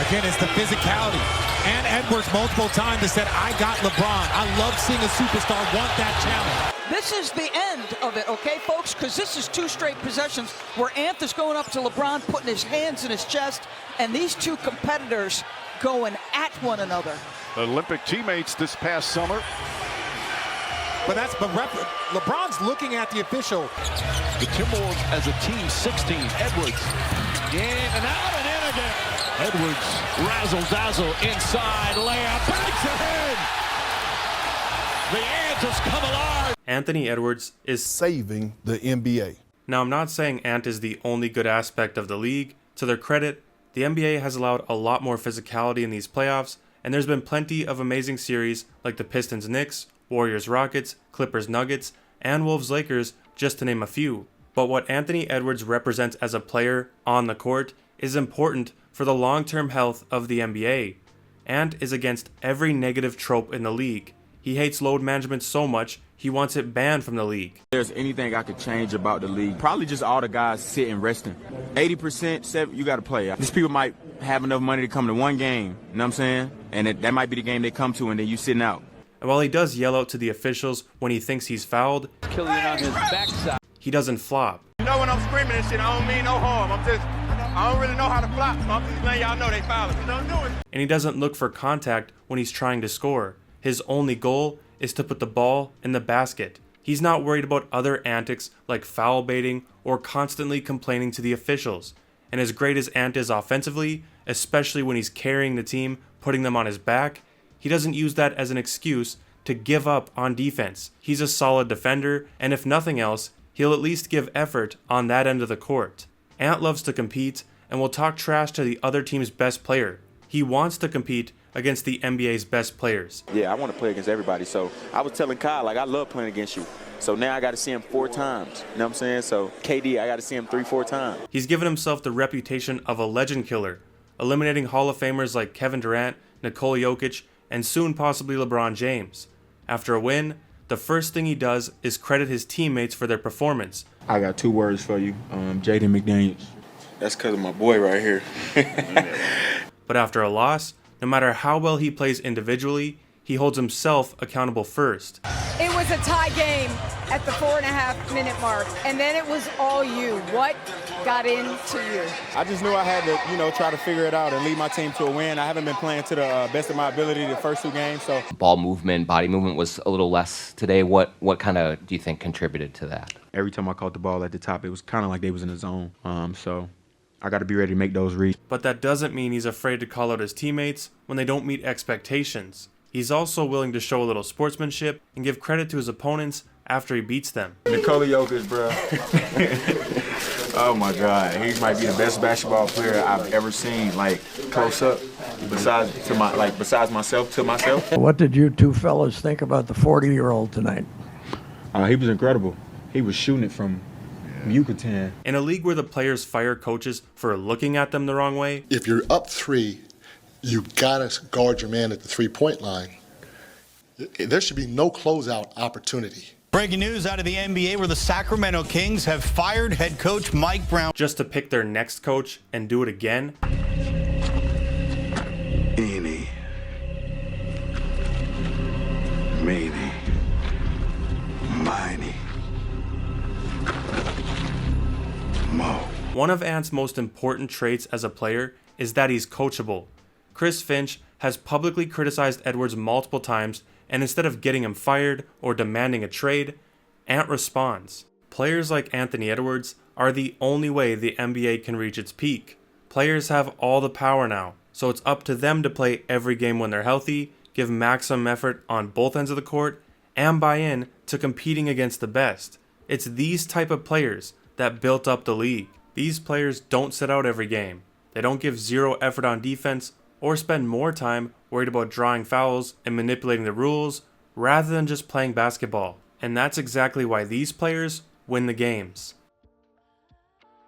Again, it's the physicality. And Edwards multiple times has said, I got LeBron. I love seeing a superstar want that challenge. This is the end of it, okay, folks? Because this is 2 straight possessions where Ant is going up to LeBron, putting his hands in his chest, and these 2 competitors going at one another. Olympic teammates this past summer. But LeBron's looking at the official. The Timberwolves as a team, 16. Edwards in and out and in again. Edwards razzle-dazzle inside layup. Banks it in. The Ant has come alive. Anthony Edwards is saving the NBA. Now, I'm not saying Ant is the only good aspect of the league. To their credit, the NBA has allowed a lot more physicality in these playoffs, and there's been plenty of amazing series like the Pistons-Knicks, Warriors-Rockets, Clippers-Nuggets, and Wolves-Lakers, just to name a few. But what Anthony Edwards represents as a player on the court is important for the long-term health of the NBA. Ant is against every negative trope in the league. He hates load management so much, he wants it banned from the league. If there's anything I could change about the league, probably just all the guys sitting resting. 80%, you got to play. These people might have enough money to come to one game, you know what I'm saying? And that might be the game they come to and then you sitting out. And while he does yell out to the officials when he thinks he's fouled, Killian on his backside. he doesn't flop. You know when I'm screaming and shit, I don't mean no harm. I don't really know how to flop, so I'm just letting y'all know they fouling me. Don't do it. And he doesn't look for contact when he's trying to score. His only goal is to put the ball in the basket. He's not worried about other antics like foul baiting or constantly complaining to the officials. And as great as Ant is offensively, especially when he's carrying the team, putting them on his back, he doesn't use that as an excuse to give up on defense. He's a solid defender, and if nothing else, he'll at least give effort on that end of the court. Ant loves to compete and will talk trash to the other team's best player. He wants to compete against the NBA's best players. Yeah, I want to play against everybody. So I was telling Kyle, I love playing against you. So now I got to see him 4 times. You know what I'm saying? So KD, I got to see him 3-4 times. He's given himself the reputation of a legend killer, eliminating Hall of Famers like Kevin Durant, Nikola Jokic, and soon possibly LeBron James. After a win, the first thing he does is credit his teammates for their performance. I got 2 words for you, Jaden McDaniels. That's because of my boy right here. But after a loss, no matter how well he plays individually, he holds himself accountable first. It was a tie game at the 4.5-minute mark, and then it was all you. What got into you? I just knew I had to, try to figure it out and lead my team to a win. I haven't been playing to the best of my ability the first 2 games, so. Ball movement, body movement was a little less today. What kind of do you think contributed to that? Every time I caught the ball at the top, it was kind of like they was in the zone. So I got to be ready to make those reads. But that doesn't mean he's afraid to call out his teammates when they don't meet expectations. He's also willing to show a little sportsmanship and give credit to his opponents after he beats them. Nikola Jokic, bro. Oh my God, he might be the best basketball player I've ever seen, like close up. Besides myself, to myself. What did you 2 fellas think about the 40-year-old tonight? He was incredible. He was shooting it from Yucatan. In a league where the players fire coaches for looking at them the wrong way, if you're up 3, you gotta guard your man at the 3-point line. There should be no closeout opportunity. Breaking news out of the NBA where the Sacramento Kings have fired head coach Mike Brown. Just to pick their next coach and do it again. Eeny, meeny, miny, mo. One of Ant's most important traits as a player is that he's coachable. Chris Finch has publicly criticized Edwards multiple times, and instead of getting him fired or demanding a trade, Ant responds. Players like Anthony Edwards are the only way the NBA can reach its peak. Players have all the power now, so it's up to them to play every game when they're healthy, give maximum effort on both ends of the court, and buy in to competing against the best. It's these type of players that built up the league. These players don't sit out every game. They don't give 0 effort on defense or spend more time worried about drawing fouls and manipulating the rules rather than just playing basketball. And that's exactly why these players win the games.